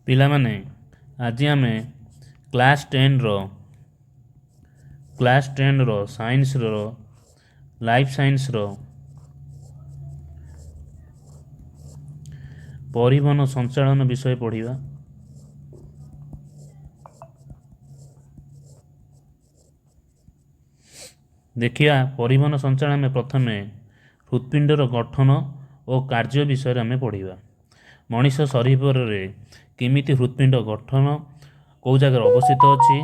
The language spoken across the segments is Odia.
ପିଲାମାନେ ଆଜି ଆମେ କ୍ଲାସ୍ 10ର ସାଇନ୍ସର ଲାଇଫ୍ ସାଇନ୍ସର ପରିବହନ ସଞ୍ଚାଳନ ବିଷୟ ପଢ଼ିବା। ଦେଖିବା ପରିବହନ ସଞ୍ଚାଳନ ଆମେ ପ୍ରଥମେ ହୃତ୍ପିଣ୍ଡର ଗଠନ ଓ କାର୍ଯ୍ୟ ବିଷୟରେ ଆମେ ପଢ଼ିବା। ମଣିଷ ଶରୀରରେ କେମିତି ହୃତ୍ପିଣ୍ଡ ଗଠନ, କେଉଁ ଜାଗାରେ ଅବସ୍ଥିତ ଅଛି,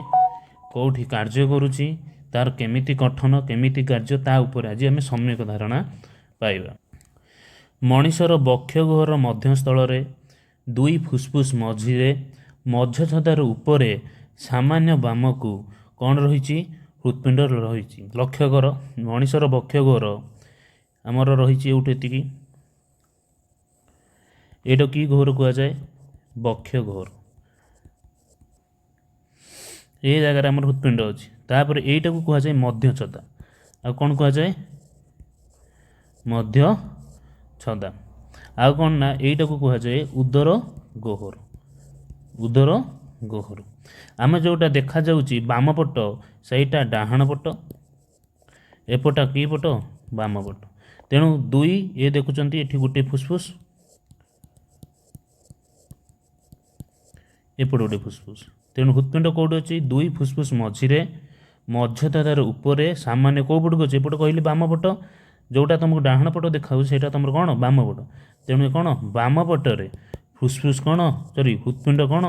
କେଉଁଠି କାର୍ଯ୍ୟ କରୁଛି, ତାର କେମିତି ଗଠନ କେମିତି କାର୍ଯ୍ୟ, ତା ଉପରେ ଆଜି ଆମେ ସମ୍ୟକ ଧାରଣା ପାଇବା। ମଣିଷର ବକ୍ଷଗହ୍ୱର ମଧ୍ୟସ୍ଥଳରେ ଦୁଇ ଫୁସ୍ଫୁସ୍ ମଝିରେ ମಧ್ಯଚ୍ଛଦାର ଉପରେ ସାମାନ୍ୟ ବାମକୁ କ'ଣ ରହିଛି? ହୃତ୍ପିଣ୍ଡ ରହିଛି। ଲକ୍ଷ୍ୟ କର, ମଣିଷର ବକ୍ଷଗହ୍ୱର ଆମର ରହିଛି ଏଉଠି ଏତିକି। ଏଇଟା କି ଗହ୍ୱର କୁହାଯାଏ? ବକ୍ଷଗହ୍ୱର। ଏ ଜାଗାରେ ଆମର ହୃତ୍ପିଣ୍ଡ ଅଛି। ତାପରେ ଏଇଟାକୁ କୁହାଯାଏ ମଧ୍ୟଚ୍ଛଦା। ଆଉ କ'ଣ କୁହାଯାଏ? ମଧ୍ୟଚ୍ଛଦା। ଆଉ କ'ଣ ନା ଏଇଟାକୁ କୁହାଯାଏ ଉଦର ଗହ୍ୱର। ଉଦର ଗହ୍ୱର। ଆମେ ଯେଉଁଟା ଦେଖାଯାଉଛି ବାମ ପଟ, ସେଇଟା ଡାହାଣ ପଟ, ଏପଟା କି ପଟ? ବାମ ପଟ। ତେଣୁ ଦୁଇ ଏ ଦେଖୁଛନ୍ତି ଏଠି ଗୋଟିଏ ଫୁସ୍ଫୁସ୍, ଏପଟେ ଗୋଟେ ଫୁସ୍ଫୁସ୍। ତେଣୁ ହୃତ୍ପିଣ୍ଡ କେଉଁଠି ଅଛି? ଦୁଇ ଫୁସ୍ଫୁସ୍ ମଝିରେ ମಧ್ಯଚ୍ଛଦାର ଉପରେ ସାମାନ୍ୟ କେଉଁ ପଟକୁ ଅଛି? ଏପଟ କହିଲି ବାମ ପଟ। ଯେଉଁଟା ତୁମକୁ ଡାହାଣ ପଟ ଦେଖାଉଛି ସେଇଟା ତୁମର କ'ଣ? ବାମ ପଟ। ତେଣୁ କ'ଣ ବାମ ପଟରେ ଫୁସ୍ଫୁସ୍ କ'ଣ ହୃତ୍ପିଣ୍ଡ କ'ଣ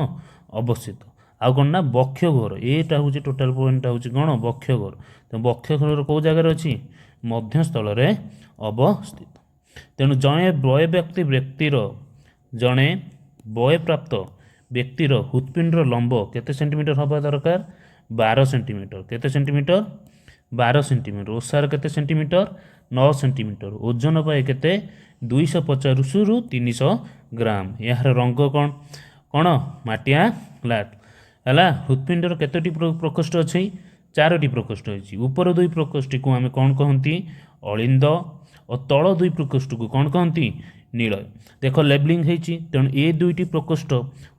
ଅବସ୍ଥିତ। ଆଉ କ'ଣ ନା ବକ୍ଷଗହ୍ୱର, ଏଇଟା ହେଉଛି ଟୋଟାଲ ପଏଣ୍ଟଟା ହେଉଛି କ'ଣ? ବକ୍ଷଗହ୍ୱର। ତେଣୁ ବକ୍ଷଗହ୍ୱର କେଉଁ ଜାଗାରେ ଅଛି? ମଧ୍ୟସ୍ଥଳରେ ଅବସ୍ଥିତ। ତେଣୁ ଜଣେ ବୟପ୍ରାପ୍ତ ବ୍ୟକ୍ତିର ହୃତ୍ପିଣ୍ଡର ଲମ୍ବ କେତେ ସେଣ୍ଟିମିଟର ହେବା ଦରକାର? 12 ସେଣ୍ଟିମିଟର। କେତେ ସେଣ୍ଟିମିଟର? 12 ସେଣ୍ଟିମିଟର। ଓସାର କେତେ ସେଣ୍ଟିମିଟର? 9 ସେଣ୍ଟିମିଟର। ଓଜନ ପାଏ କେତେ? 250ରୁ 300 ଗ୍ରାମ। ଏହାର ରଙ୍ଗ କ'ଣ? କ'ଣ ମାଟିଆ ଲାଲ। ହେଲା। ହୃତ୍ପିଣ୍ଡର କେତୋଟି ପ୍ରକୋଷ୍ଠ ଅଛି? 4ଟି ପ୍ରକୋଷ୍ଠ ଅଛି। ଉପର ଦୁଇ ପ୍ରକୋଷ୍ଠକୁ ଆମେ କ'ଣ କହନ୍ତି? ଅଳିନ୍ଦ। ଓ ତଳ ଦୁଇ ପ୍ରକୋଷ୍ଠକୁ କ'ଣ କହନ୍ତି? ନୀଳୟ। ଦେଖ ଲେବଲିଂ ହେଇଛି। ତେଣୁ ଏ ଦୁଇଟି ପ୍ରକୋଷ୍ଠ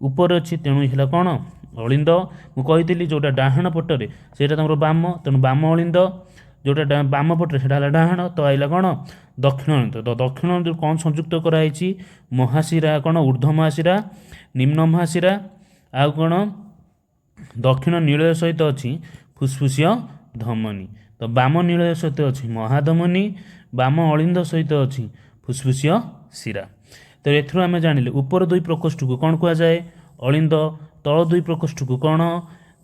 ଉପରେ ଅଛି, ତେଣୁ ହେଲା କ'ଣ? ଅଳିନ୍ଦ। ମୁଁ କହିଥିଲି ଯେଉଁଟା ଡାହାଣ ପଟରେ ସେଇଟା ତୁମର ବାମ, ତେଣୁ ବାମ ଅଳିନ୍ଦ। ଯେଉଁଟା ବାମ ପଟରେ ସେଇଟା ହେଲା ଡାହାଣ, ତ ଆଇଲା କ'ଣ? ଦକ୍ଷିଣ ଅଳିନ୍ଦ। ତ ଦକ୍ଷିଣ ଅଳିନ୍ଦକୁ କ'ଣ ସଂଯୁକ୍ତ କରାହେଇଛି? ମହାଶିରା କ'ଣ? ଉର୍ଦ୍ଧ୍ୱ ମହାଶିରା, ନିମ୍ନ ମହାଶିରା। ଆଉ କ'ଣ? ଦକ୍ଷିଣ ନୀଳୟ ସହିତ ଅଛି ଫୁସ୍ଫୁସୀୟ ଧମନୀ। ତ ବାମ ନୀଳୟ ସହିତ ଅଛି ମହାଧମନୀ, ବାମ ଅଳିନ୍ଦ ସହିତ ଅଛି ଫୁସ୍ଫୁସୀୟ ଶିରା। ତ ଏଥିରୁ ଆମେ ଜାଣିଲେ ଉପର ଦୁଇ ପ୍ରକୋଷ୍ଠକୁ କ'ଣ କୁହାଯାଏ? ଅଳିନ୍ଦ। ତଳ ଦୁଇ ପ୍ରକୋଷ୍ଠକୁ କ'ଣ?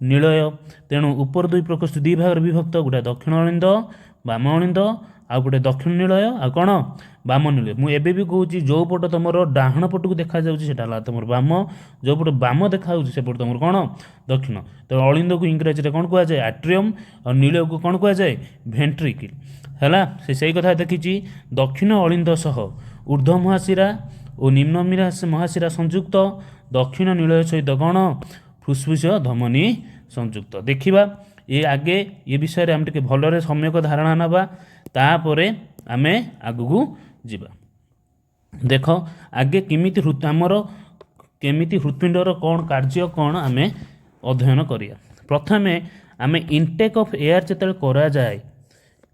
ନୀଳୟ। ତେଣୁ ଉପର ଦୁଇ ପ୍ରକୋଷ୍ଠ ଦୁଇ ଭାଗରେ ବିଭକ୍ତ। ଗୋଟେ ଦକ୍ଷିଣ ଅଳିନ୍ଦ, ବାମ ଅଳିନ୍ଦ, ଆଉ ଗୋଟେ ଦକ୍ଷିଣ ନୀଳୟ, ଆଉ କ'ଣ? ବାମ ନୀଳୟ। ମୁଁ ଏବେ ବି କହୁଛି ଯେଉଁ ପଟ ତୁମର ଡାହାଣ ପଟକୁ ଦେଖାଯାଉଛି ସେଟା ହେଲା ତୁମର ବାମ, ଯେଉଁ ପଟ ବାମ ଦେଖାଯାଉଛି ସେପଟ ତୁମର କ'ଣ? ଦକ୍ଷିଣ। ତ ଅଳିନ୍ଦକୁ ଇଂରାଜୀରେ କ'ଣ କୁହାଯାଏ? ଆଟ୍ରିୟମ୍। ଆଉ ନୀଳୟକୁ କ'ଣ କୁହାଯାଏ? ଭେଣ୍ଟ୍ରିକିଲ୍। ହେଲା। ସେଇ କଥା ଦେଖିଛି। ଦକ୍ଷିଣ ଅଳିନ୍ଦ ସହ ଉର୍ଦ୍ଧ୍ୱ ମହାଶିରା ଓ ନିମ୍ନ ମହାଶିରା ସଂଯୁକ୍ତ। ଦକ୍ଷିଣ ନୀଳୟ ସହିତ କ'ଣ? ଫୁସ୍ଫୁସୀୟ ଧମନୀ ସଂଯୁକ୍ତ। ଦେଖିବା ଆଗେ ଏ ବିଷୟରେ ଆମେ ଟିକେ ଭଲରେ ସମ୍ୟକ ଧାରଣା ନେବା, ତାପରେ ଆମେ ଆଗକୁ ଯିବା। ଦେଖ ଆଗେ କେମିତି ହୃତ୍ପିଣ୍ଡର କ'ଣ କାର୍ଯ୍ୟ କ'ଣ ଆମେ ଅଧ୍ୟୟନ କରିବା। ପ୍ରଥମେ ଆମେ ଇନଟେକ୍ ଅଫ୍ ଏୟାର ଯେତେବେଳେ କରାଯାଏ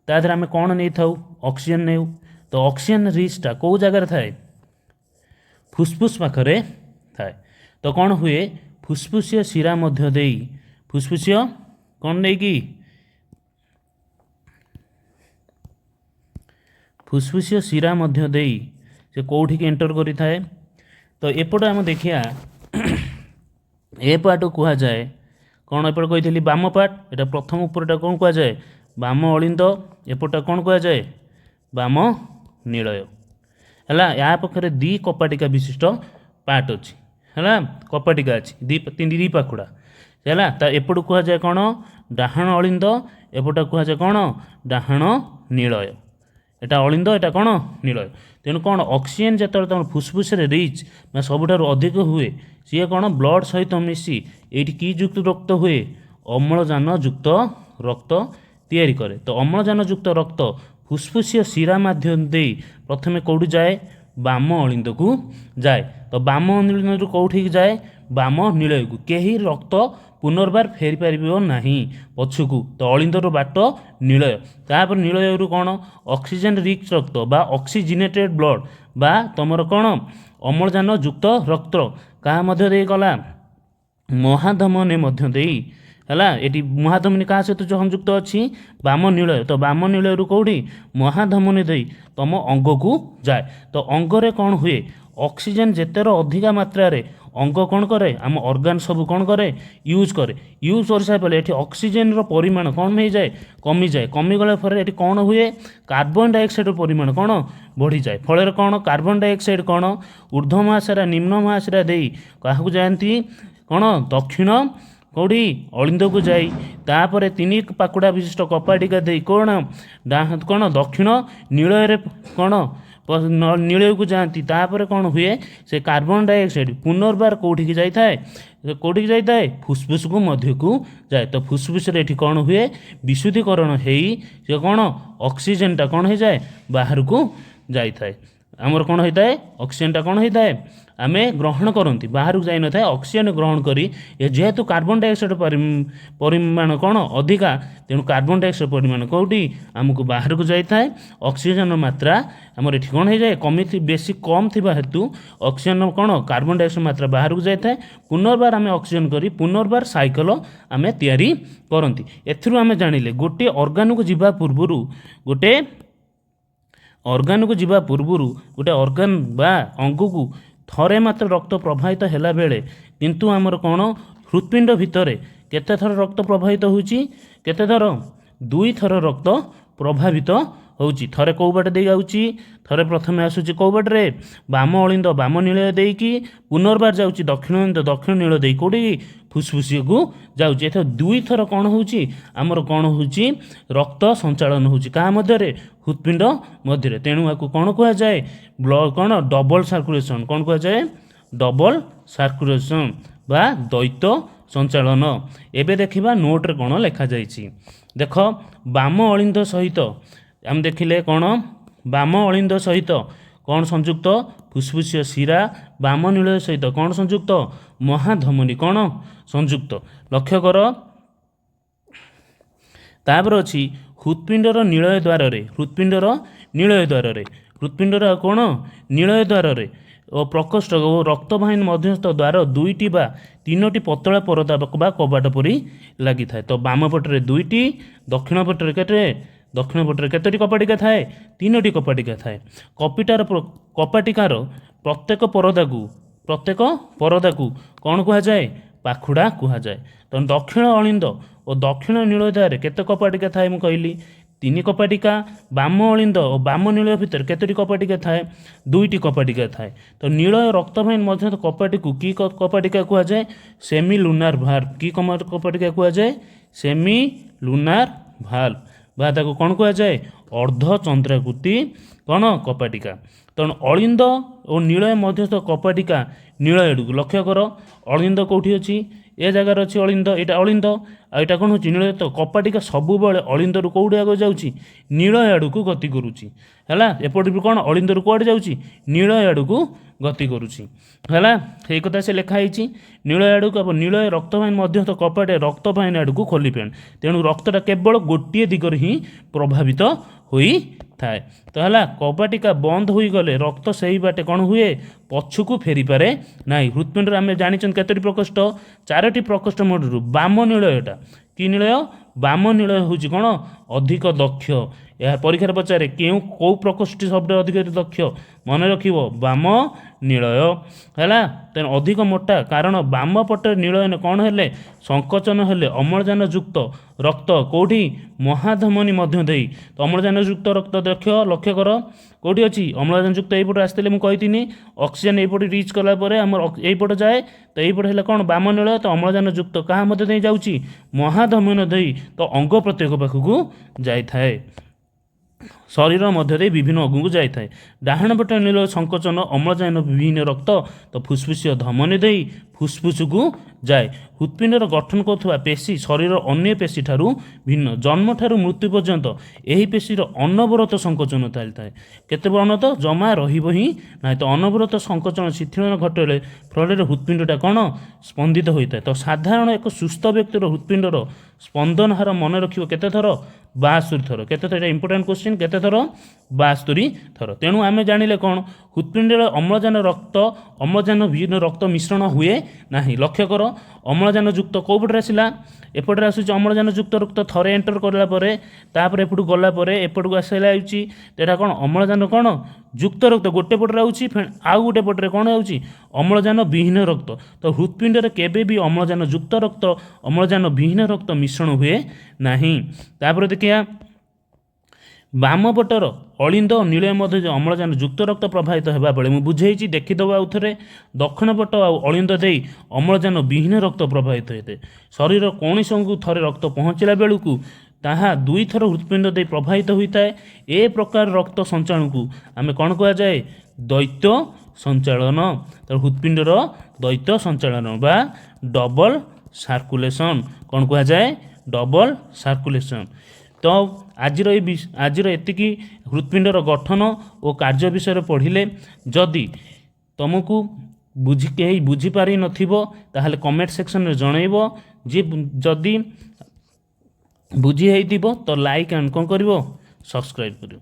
ତା ଦେହରେ ଆମେ କ'ଣ ନେଇଥାଉ? ଅକ୍ସିଜେନ୍ ନେଉ। ତ ଅକ୍ସିଜେନ୍ ରିଚ୍ଟା କେଉଁ ଜାଗାରେ ଥାଏ? ଫୁସ୍ଫୁସ୍ ପାଖରେ ଥାଏ। ତ କ'ଣ ହୁଏ? ଫୁସ୍ଫୁସୀୟ ଶିରା ମଧ୍ୟ ଦେଇ ଫୁସ୍ଫୁସୀୟ କ'ଣ ନେଇକି ଫୁସ୍ଫୁସୀୟ ଶିରା ମଧ୍ୟ ଦେଇ ସେ କେଉଁଠିକି ଏଣ୍ଟର କରିଥାଏ? ତ ଏପଟେ ଆମେ ଦେଖିବା, ଏ ପାର୍ଟ କୁହାଯାଏ କ'ଣ? ଏପଟେ କହିଥିଲି ବାମ ପାର୍ଟ, ଏଇଟା ପ୍ରଥମ ଉପରଟା କ'ଣ କୁହାଯାଏ? ବାମ ଅଳିନ୍ଦ। ଏପଟଟା କ'ଣ କୁହାଯାଏ? ବାମ ନୀଳୟ। ହେଲା। ୟା ପାଖରେ ଦୁଇ କପାଟିକା ବିଶିଷ୍ଟ ପାର୍ଟ ଅଛି। ହେଲା। କପାଟିକା ଅଛି ଦୁଇ ପାଖୁଡ଼ା। ହେଲା। ତା ଏପଟକୁ କୁହାଯାଏ କ'ଣ? ଡାହାଣ ଅଳିନ୍ଦ। ଏପଟଟା କୁହାଯାଏ କ'ଣ? ଡାହାଣ ନୀଳୟ। ଏଟା ଅଳିନ୍ଦ, ଏଟା କ'ଣ? ନୀଳୟ। ତେଣୁ କ'ଣ ଅକ୍ସିଜେନ୍ ଯେତେବେଳେ ତୁମର ଫୁସ୍ଫୁସ୍ରେ ରିଚ୍ ବା ସବୁଠାରୁ ଅଧିକ ହୁଏ, ସିଏ କ'ଣ ବ୍ଲଡ଼ ସହିତ ମିଶି ଏଇଠି କି ଯୁକ୍ତ ରକ୍ତ ହୁଏ? ଅମ୍ଳଜାନ ଯୁକ୍ତ ରକ୍ତ ତିଆରି କରେ। ତ ଅମ୍ଳଜାନ ଯୁକ୍ତ ରକ୍ତ ଫୁସ୍ଫୁସୀୟ ଶିରା ମାଧ୍ୟମ ଦେଇ ପ୍ରଥମେ କେଉଁଠି ଯାଏ? ବାମ ଅଳିନ୍ଦକୁ ଯାଏ। ତ ବାମ ଅଳିନ୍ଦରୁ କେଉଁଠିକି ଯାଏ? ବାମ ନୀଳୟକୁ କେହି ରକ୍ତ ପୁନର୍ବାର ଫେରି ପାରିବ ନାହିଁ ପଛକୁ। ତ ଅଳିନ୍ଦର ବାଟ ନୀଳୟ। ତାପରେ ନୀଳୟରୁ କ'ଣ ଅକ୍ସିଜେନ୍ ରିଚ୍ ରକ୍ତ ବା ଅକ୍ସିଜିନେଟେଡ୍ ବ୍ଲଡ଼ ବା ତୁମର କ'ଣ ଅମ୍ଳଜାନ ଯୁକ୍ତ ରକ୍ତ କାହା ମଧ୍ୟ ଦେଇ ଗଲା ମହାଧମନୀ ମଧ୍ୟ ଦେଇ ହେଲା। ଏଠି ମହାଧମନୀ କାହା ସହିତ ସଂଯୁକ୍ତ ଅଛି ବାମ ନୀଳୟ। ତ ବାମ ନୀଳୟରୁ କେଉଁଠି ମହାଧମନୀ ଦେଇ ତୁମ ଅଙ୍ଗକୁ ଯାଏ। ତ ଅଙ୍ଗରେ କ'ଣ ହୁଏ ଅକ୍ସିଜେନ୍ ଯେତେର ଅଧିକା ମାତ୍ରାରେ ଅଙ୍ଗ କ'ଣ କରେ ଆମ ଅର୍ଗାନ ସବୁ କ'ଣ କରେ ୟୁଜ୍ କରେ। ୟୁଜ୍ କରିସାରିଲା ପରେ ଏଠି ଅକ୍ସିଜେନ୍ର ପରିମାଣ କ'ଣ ହେଇଯାଏ କମିଯାଏ। କମିଗଲା ପରେ ଏଠି କ'ଣ ହୁଏ କାର୍ବନ ଡାଇଅକ୍ସାଇଡ଼ର ପରିମାଣ କ'ଣ ବଢ଼ିଯାଏ। ଫଳରେ କ'ଣ କାର୍ବନ ଡାଇଅକ୍ସାଇଡ଼ କ'ଣ ଊର୍ଦ୍ଧ୍ୱ ମହାସାରା ନିମ୍ନ ମହାସାରା ଦେଇ କାହାକୁ ଯାଆନ୍ତି କ'ଣ ଦକ୍ଷିଣ କେଉଁଠି ଅଳିନ୍ଦକୁ ଯାଇ ତାପରେ 3 ପାଖୁଡ଼ା ବିଶିଷ୍ଟ କପାଟିକା ଦେଇ କ'ଣ ଦକ୍ଷିଣ ନୀଳୟରେ କ'ଣ ନୀଳୟକୁ ଯାଆନ୍ତି। ତାପରେ କ'ଣ ହୁଏ ସେ କାର୍ବନ ଡାଇଅକ୍ସାଇଡ଼ ପୁନର୍ବାର କେଉଁଠିକି ଯାଇଥାଏ ଫୁସଫୁସକୁ ମଧ୍ୟକୁ ଯାଏ। ତ ଫୁସଫୁସରେ ଏଠି କ'ଣ ହୁଏ ବିଶୁଦ୍ଧିକରଣ ହେଇ ସେ କ'ଣ ଅକ୍ସିଜେନଟା କ'ଣ ହେଇଯାଏ ବାହାରକୁ ଯାଇଥାଏ। ଆମର କ'ଣ ହେଇଥାଏ ଅକ୍ସିଜେନଟା କ'ଣ ହେଇଥାଏ ଆମେ ଗ୍ରହଣ କରନ୍ତି ବାହାରକୁ ଯାଇନଥାଏ। ଅକ୍ସିଜେନ ଗ୍ରହଣ କରି ଯେହେତୁ କାର୍ବନ ଡାଇଅକ୍ସାଇଡ଼ ପରିମାଣ କ'ଣ ଅଧିକା ତେଣୁ କାର୍ବନ ଡାଇଅକ୍ସାଇଡ଼ ପରିମାଣ କେଉଁଠି ଆମକୁ ବାହାରକୁ ଯାଇଥାଏ। ଅକ୍ସିଜେନର ମାତ୍ରା ଆମର ଏଠି କ'ଣ ହେଇଯାଏ ବେଶୀ କମ୍ ଥିବା ହେତୁ ଅକ୍ସିଜେନ କ'ଣ କାର୍ବନ ଡାଇଅକ୍ସାଇଡ଼ ମାତ୍ରା ବାହାରକୁ ଯାଇଥାଏ। ପୁନର୍ବାର ଆମେ ଅକ୍ସିଜେନ କରି ପୁନର୍ବାର ସାଇକେଲ ଆମେ ତିଆରି କରନ୍ତି। ଏଥିରୁ ଆମେ ଜାଣିଲେ ଗୋଟିଏ ଅର୍ଗାନକୁ ଯିବା ପୂର୍ବରୁ ଗୋଟେ ଅର୍ଗାନ ବା ଅଙ୍ଗକୁ ଥରେ ମାତ୍ର ରକ୍ତ ପ୍ରବାହିତ ହେଲା ବେଳେ କିନ୍ତୁ ଆମର କ'ଣ ହୃତ୍ପିଣ୍ଡ ଭିତରେ କେତେ ଥର ରକ୍ତ ପ୍ରବାହିତ ହେଉଛି କେତେ ଥର 2 ଥର ରକ୍ତ ପ୍ରଭାବିତ ହେଉଛି। ଥରେ କେଉଁ ବାଟ ଦେଇ ଯାଉଛି ଥରେ ପ୍ରଥମେ ଆସୁଛି କେଉଁ ବାଟରେ ବାମ ଅଳିନ୍ଦ ବାମ ନୀଳୟ ଦେଇକି ପୁନର୍ବାର ଯାଉଛି ଦକ୍ଷିଣ ଅଳିନ୍ଦ ଦକ୍ଷିଣ ନୀଳ ଦେଇ କେଉଁଠି ଫୁସଫୁସିକୁ ଯାଉଛି। ଏଥର 2 ଥର କ'ଣ ହେଉଛି ଆମର କ'ଣ ହେଉଛି ରକ୍ତ ସଞ୍ଚାଳନ ହେଉଛି କାହା ମଧ୍ୟରେ ହୃତ୍ପିଣ୍ଡ ମଧ୍ୟରେ। ତେଣୁ ଆକୁ କ'ଣ କୁହାଯାଏ କ'ଣ ଡବଲ୍ ସାର୍କୁଲେସନ୍ କ'ଣ କୁହାଯାଏ ଡବଲ୍ ସାର୍କୁଲେସନ୍ ବା ଦ୍ୱୈତ ସଞ୍ଚାଳନ। ଏବେ ଦେଖିବା ନୋଟ୍ରେ କ'ଣ ଲେଖାଯାଇଛି ଦେଖ ବାମ ଅଳିନ୍ଦ ସହିତ ଆମେ ଦେଖିଲେ କ'ଣ ବାମ ଅଳିନ୍ଦ ସହିତ କ'ଣ ସଂଯୁକ୍ତ ଫୁସଫୁସିୟ ଶିରା ବାମ ନୀଳୟ ସହିତ କ'ଣ ସଂଯୁକ୍ତ ମହାଧମନୀ କ'ଣ ସଂଯୁକ୍ତ ଲକ୍ଷ୍ୟ କର। ତାପରେ ଅଛି ହୃତ୍ପିଣ୍ଡର ନୀଳୟ ଦ୍ୱାରରେ କ'ଣ ନୀଳୟ ଦ୍ୱାରରେ ଓ ପ୍ରକୋଷ୍ଠ ଓ ରକ୍ତବାହିନୀ ମଧ୍ୟସ୍ଥ ଦ୍ୱାର 2ଟି ବା 3ଟି ପତଳା ପରଦା ବା କବାଟ ପରି ଲାଗିଥାଏ। ତ ବାମ ପଟରେ 2ଟି ଦକ୍ଷିଣ ପଟରେ କେତୋଟି କପାଟିକା ଥାଏ 3ଟି କପାଟିକା ଥାଏ। କପାଟିକାର ପ୍ରତ୍ୟେକ ପରଦାକୁ କ'ଣ କୁହାଯାଏ ପାଖୁଡ଼ା କୁହାଯାଏ। ତ ଦକ୍ଷିଣ ଅଳିନ୍ଦ ଓ ଦକ୍ଷିଣ ନୀଳୟ ଦ୍ୱାରରେ କେତେ କପାଟିକା ଥାଏ ମୁଁ କହିଲି 3 କପାଟିକା। ବାମ ଅଳିନ୍ଦ ଓ ବାମ ନୀଳୟ ଭିତରେ କେତୋଟି କପାଟିକା ଥାଏ 2ଟି କପାଟିକା ଥାଏ। ତ ନୀଳୟ ରକ୍ତବାହିନୀ ମଧ୍ୟ କପାଟିକୁ କି କପାଟିକା କୁହାଯାଏ ସେମି ଲୁନାର ଭାଲ୍ଭ। କି କପାଟିକା କୁହାଯାଏ ସେମି ଲୁନାର ଭାଲ୍ଭ ବା ତାକୁ କ'ଣ କୁହାଯାଏ ଅର୍ଦ୍ଧ ଚନ୍ଦ୍ରାକୃତି କ'ଣ କପାଟିକା। ତେଣୁ ଅଳିନ୍ଦ ଓ ନୀଳୟ ମଧ୍ୟସ୍ଥ କପାଟିକା ନୀଳୟ ଆଡ଼କୁ ଲକ୍ଷ୍ୟ କର। ଅଳିନ୍ଦ କେଉଁଠି ଅଛି ଏ ଜାଗାରେ ଅଛି ଅଳିନ୍ଦ ଏଇଟା ଅଳିନ୍ଦ ଆଉ ଏଇଟା କ'ଣ ହେଉଛି ନୀଳୟ। ତ କପାଟିକା ସବୁବେଳେ ଅଳିନ୍ଦରୁ କେଉଁଠି ଆଗକୁ ଯାଉଛି ନୀଳୟ ଆଡ଼କୁ ଗତି କରୁଛି ହେଲା। ଏପଟେ ବି କ'ଣ ଅଳିନ୍ଦରୁ କୁଆଡ଼େ ଯାଉଛି ନୀଳୟ ଆଡ଼କୁ ଗତି କରୁଛି ହେଲା। ସେଇ କଥା ସେ ଲେଖା ହେଇଛି ନୀଳୟ ଆଡ଼କୁ ଏବଂ ନୀଳୟ ରକ୍ତବାହିନୀ ମଧ୍ୟସ୍ଥ କପାଟେ ରକ୍ତବାହିନୀ ଆଡ଼କୁ ଖୋଲିପାରେ। ତେଣୁ ରକ୍ତଟା କେବଳ ଗୋଟିଏ ଦିଗରେ ହିଁ ପ୍ରଭାବିତ ହୋଇଥାଏ। ତ ହେଲା କପାଟିକା ବନ୍ଦ ହୋଇଗଲେ ରକ୍ତ ସେହି ବାଟେ କ'ଣ ହୁଏ ପଛକୁ ଫେରିପାରେ ନାହିଁ। ହୃତ୍ପିଣ୍ଡରେ ଆମେ ଜାଣିଛନ୍ତି କେତୋଟି ପ୍ରକୋଷ୍ଠ 4ଟି ପ୍ରକୋଷ୍ଠ ମଧ୍ୟରୁ ବାମ ନୀଳୟଟା କି ନୀଳୟ ବାମ ନୀଳୟ ହେଉଛି କ'ଣ ଅଧିକ ଦକ୍ଷ। ଏହା ପରୀକ୍ଷାରେ ପଚାରେ କେଉଁ ପ୍ରକୋଷ୍ଠଟି ସବୁଠାରୁ ଅଧିକ ଦକ୍ଷ ମନେ ରଖିବ ବାମ ନୀଳୟ ହେଲା। ତେଣୁ ଅଧିକ ମୋଟା କାରଣ ବାମ ପଟରେ ନୀଳୟ କ'ଣ ହେଲେ ସଂକୋଚନ ହେଲେ ଅମ୍ଳଜାନ ଯୁକ୍ତ ରକ୍ତ କେଉଁଠି ମହାଧମନୀ ମଧ୍ୟ ଦେଇ। ତ ଅମ୍ଳଜାନ ଯୁକ୍ତ ରକ୍ତ ଲକ୍ଷ୍ୟ କର କେଉଁଠି ଅଛି ଅମ୍ଳଜାନ ଯୁକ୍ତ ଏଇପଟେ ଆସିଥିଲେ ମୁଁ କହିଥିଲି ଅକ୍ସିଜେନ୍ ଏଇପଟେ ରିଚ୍ କଲା ପରେ ଆମର ଏଇପଟେ ଯାଏ। ତ ଏଇପଟେ ହେଲେ କ'ଣ ବାମ ନୀଳୟ। ତ ଅମ୍ଳଜାନ ଯୁକ୍ତ କାହା ମଧ୍ୟ ଦେଇ ଯାଉଛି ମହାଧମନୀ ଦେଇ ତ ଅଙ୍ଗ ପ୍ରତ୍ୟେକ ପାଖକୁ ଯାଇଥାଏ। शरीर मध्य विभिन्न अग्गू जाए डाहाण पट नील संकोचन अम्लजान विभिन्न रक्त तो फुसफुसीय धमनी दे फुसफुस को जाए हृत्पिंडर गठन करुवा पेशी शरीर अन्य पेशी ठारू भिन्न जन्म ठारू मृत्यु पर्यंत यही पेशीर अनवरत संकोचन चलता है केते अनत जमा रहिब ही ना तो अनवरत संकोचन शिथिलन घटले फल हृत्पिंडटा कौन स्पंदित होता है तो साधारण एक सुस्थ व्यक्तिर हृत्पिंडर स्पंदन हार मन रखिब केते थर 72 थर केते थर इंपोर्टेंट क्वेश्चन केते थर 72 थर तेणु आम जानिले कौन हृत्पिंडर अम्लजान विहीन रक्त मिश्रण हुए ना लक्ष्य कर अम्लजान युक्त कौपटे आसला एपटे आसूँ अम्लजान युक्त रक्त थरे एंटर करापर एपटू गलापर एपटू आसला होता कौन अम्लजान कौन युक्त रक्त गोटे पटे आउची आउ गोटे पटे कौन आउची अम्लजान विहीन रक्त तो हृत्पिंडर केबे भी अम्लजान युक्त रक्त अम्लजान विहीन रक्त मिश्रण हुए नहीं तापर देखिया बाम पटर अलिंद और नीलय मध्य जो अम्लजान युक्त रक्त प्रवाहित होगा बेले मुझे बुझे देखीदेव आउ थे दक्षिण पट अलिंद दे अम्लजान विहीन रक्त प्रवाहित होते शरीर कौन को थे रक्त पहुँचला बेलू ताहा दुई थर हृत्पिंड दे प्रवाहित होता है ए प्रकार रक्त संचालन को आम कौन कह जाए द्वैत संचालन तो हृत्पिंडर द्वैत संचालन बा डबल सर्कुलेशन कौन कह जाए डबल सर्कुलेशन तो आजिर एतिकी हृत्पिंडर गठन और कार्य विषय पढ़िले जदि तुमको कहीं बुझीपारि नथिबो ताहले कमेंट सेक्शन में जनइब जे जदि बुझी तो लाइक एंड कौन करिवो सब्सक्राइब करिवो।